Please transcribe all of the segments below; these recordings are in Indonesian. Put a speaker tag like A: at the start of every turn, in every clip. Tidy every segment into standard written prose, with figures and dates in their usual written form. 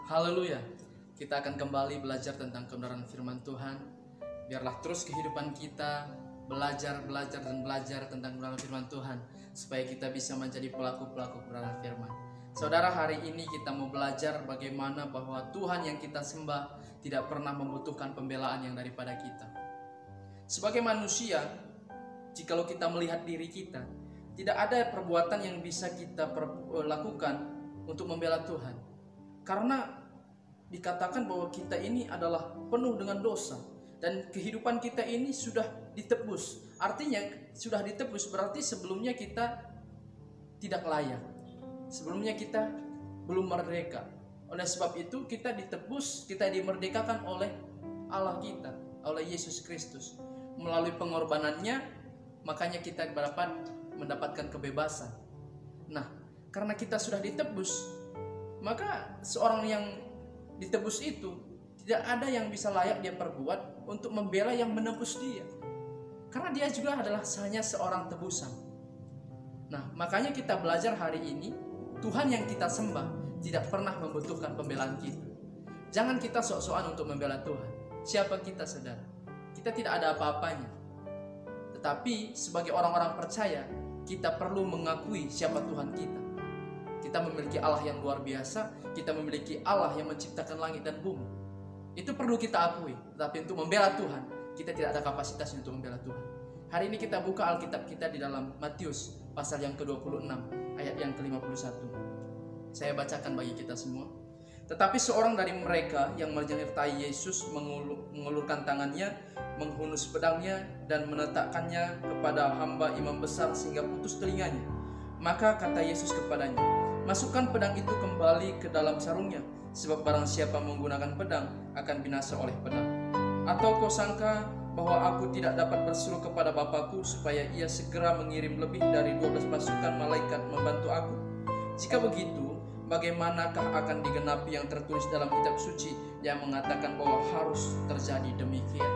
A: Haleluya. Kita akan kembali belajar tentang kebenaran firman Tuhan. Biarlah terus kehidupan kita belajar tentang kebenaran firman Tuhan, supaya kita bisa menjadi pelaku-pelaku kebenaran firman. Saudara, hari ini kita mau belajar bagaimana bahwa Tuhan yang kita sembah tidak pernah membutuhkan pembelaan yang daripada kita. Sebagai manusia, jikalau kita melihat diri kita, tidak ada perbuatan yang bisa kita lakukan untuk membela Tuhan. Karena dikatakan bahwa kita ini adalah penuh dengan dosa, dan kehidupan kita ini sudah ditebus. Artinya sudah ditebus berarti sebelumnya kita tidak layak. Sebelumnya kita belum merdeka. Oleh sebab itu kita ditebus, kita dimerdekakan oleh Allah kita, oleh Yesus Kristus. Melalui pengorbanannya, makanya kita dapat mendapatkan kebebasan. Nah, karena kita sudah ditebus, maka seorang yang ditebus itu tidak ada yang bisa layak dia perbuat untuk membela yang menebus dia, karena dia juga adalah hanya seorang tebusan. Nah, makanya kita belajar hari ini, Tuhan yang kita sembah tidak pernah membutuhkan pembelaan kita. Jangan kita sok-sokan untuk membela Tuhan. Siapa kita, saudara? Kita tidak ada apa-apanya. Tetapi sebagai orang-orang percaya, kita perlu mengakui siapa Tuhan kita. Kita memiliki Allah yang luar biasa, kita memiliki Allah yang menciptakan langit dan bumi. Itu perlu kita akui. Tetapi untuk membela Tuhan, kita tidak ada kapasitas untuk membela Tuhan. Hari ini kita buka Alkitab kita di dalam Matius pasal yang ke-26 ayat yang ke-51. Saya bacakan bagi kita semua. Tetapi seorang dari mereka yang menyertai Yesus mengulurkan tangannya, menghunus pedangnya dan meletakkannya kepada hamba imam besar sehingga putus telinganya. Maka kata Yesus kepadanya, "Masukkan pedang itu kembali ke dalam sarungnya, sebab barang siapa menggunakan pedang akan binasa oleh pedang. Atau kau sangka bahwa aku tidak dapat berseru kepada Bapakku supaya ia segera mengirim lebih dari 12 pasukan malaikat membantu aku? Jika begitu, bagaimanakah akan digenapi yang tertulis dalam kitab suci yang mengatakan bahwa harus terjadi demikian?"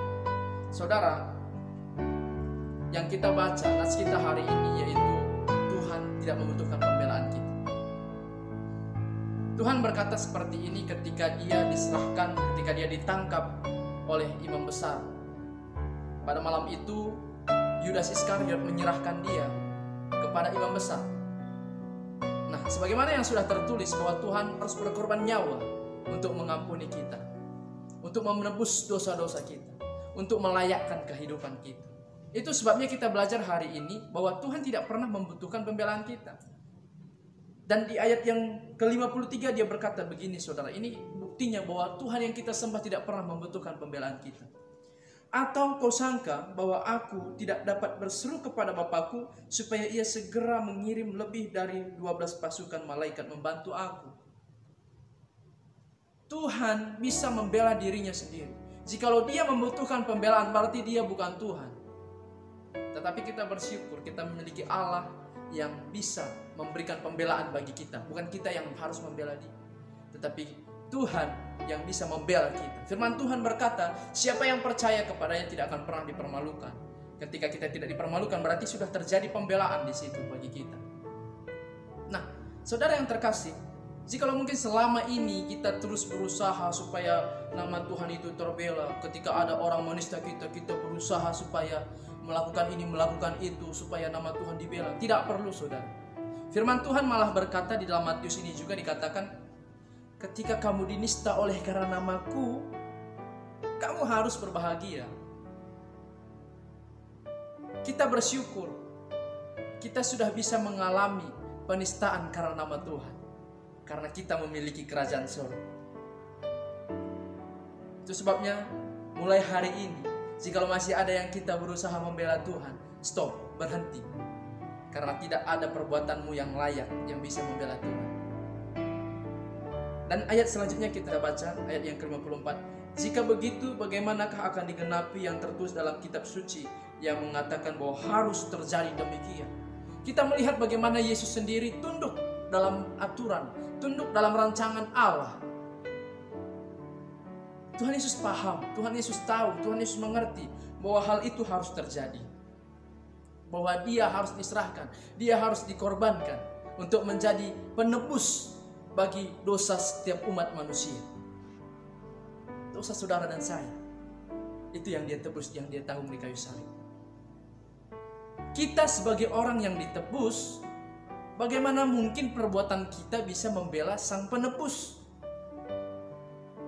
A: Saudara, yang kita baca nas kita hari ini yaitu Tuhan tidak membutuhkan pembelaan kita. Tuhan berkata seperti ini ketika dia diserahkan, ketika dia ditangkap oleh imam besar. Pada malam itu Yudas Iskariot menyerahkan dia kepada imam besar. Nah, sebagaimana yang sudah tertulis bahwa Tuhan harus berkorban nyawa untuk mengampuni kita, untuk menebus dosa-dosa kita, untuk melayakkan kehidupan kita. Itu sebabnya kita belajar hari ini bahwa Tuhan tidak pernah membutuhkan pembelaan kita. Dan di ayat yang ke-53 dia berkata begini, saudara, ini buktinya bahwa Tuhan yang kita sembah tidak pernah membutuhkan pembelaan kita. Atau kau sangka bahwa aku tidak dapat berseru kepada Bapakku supaya ia segera mengirim lebih dari 12 pasukan malaikat membantu aku? Tuhan bisa membela dirinya sendiri. Jikalau dia membutuhkan pembelaan, berarti dia bukan Tuhan. Tetapi kita bersyukur kita memiliki Allah yang bisa memberikan pembelaan bagi kita. Bukan kita yang harus membela dia, tetapi Tuhan yang bisa membela kita. Firman Tuhan berkata, siapa yang percaya kepadanya tidak akan pernah dipermalukan. Ketika kita tidak dipermalukan, berarti sudah terjadi pembelaan di situ bagi kita. Nah, saudara yang terkasih, jikalau mungkin selama ini kita terus berusaha supaya nama Tuhan itu terbela, ketika ada orang menista kita, kita berusaha supaya melakukan ini, melakukan itu, supaya nama Tuhan dibela. Tidak perlu, saudara. Firman Tuhan malah berkata di dalam Matius ini juga dikatakan, ketika kamu dinista oleh karena namaku, kamu harus berbahagia. Kita bersyukur kita sudah bisa mengalami penistaan karena nama Tuhan, karena kita memiliki kerajaan surga. Itu sebabnya mulai hari ini, jika masih ada yang kita berusaha membela Tuhan, stop, berhenti. Karena tidak ada perbuatanmu yang layak yang bisa membela Tuhan. Dan ayat selanjutnya kita baca, ayat yang ke-54. Jika begitu, bagaimanakah akan digenapi yang tertulis dalam kitab suci yang mengatakan bahwa harus terjadi demikian? Kita melihat bagaimana Yesus sendiri tunduk dalam aturan, tunduk dalam rancangan Allah. Tuhan Yesus paham, Tuhan Yesus tahu, Tuhan Yesus mengerti bahwa hal itu harus terjadi. Bahwa dia harus diserahkan, dia harus dikorbankan untuk menjadi penebus bagi dosa setiap umat manusia. Dosa saudara dan saya. Itu yang dia tebus, yang dia tanggung di kayu salib. Kita sebagai orang yang ditebus, bagaimana mungkin perbuatan kita bisa membela sang penebus?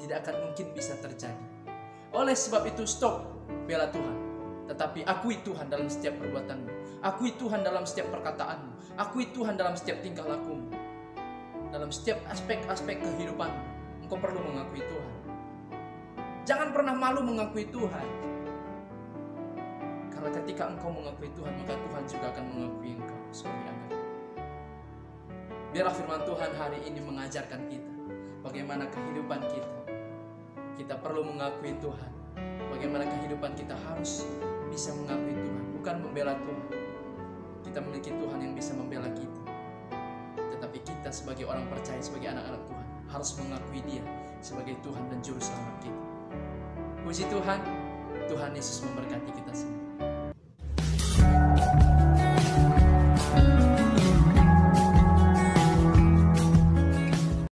A: Tidak akan mungkin bisa terjadi. Oleh sebab itu stop bela Tuhan, tetapi akui Tuhan dalam setiap perbuatanmu. Akui Tuhan dalam setiap perkataanmu. Akui Tuhan dalam setiap tingkah lakumu. Dalam setiap aspek-aspek kehidupanmu, engkau perlu mengakui Tuhan. Jangan pernah malu mengakui Tuhan. Karena ketika engkau mengakui Tuhan, maka Tuhan juga akan mengakui engkau sebagai anak. Biarlah firman Tuhan hari ini mengajarkan kita bagaimana kehidupan kita. Kita perlu mengakui Tuhan. Bagaimana kehidupan kita harus bisa mengakui Tuhan, bukan membela Tuhan. Kita memiliki Tuhan yang bisa membela kita. Tetapi kita sebagai orang percaya, sebagai anak-anak Tuhan, harus mengakui Dia sebagai Tuhan dan Juru Selamat kita. Puji Tuhan, Tuhan Yesus memberkati kita semua.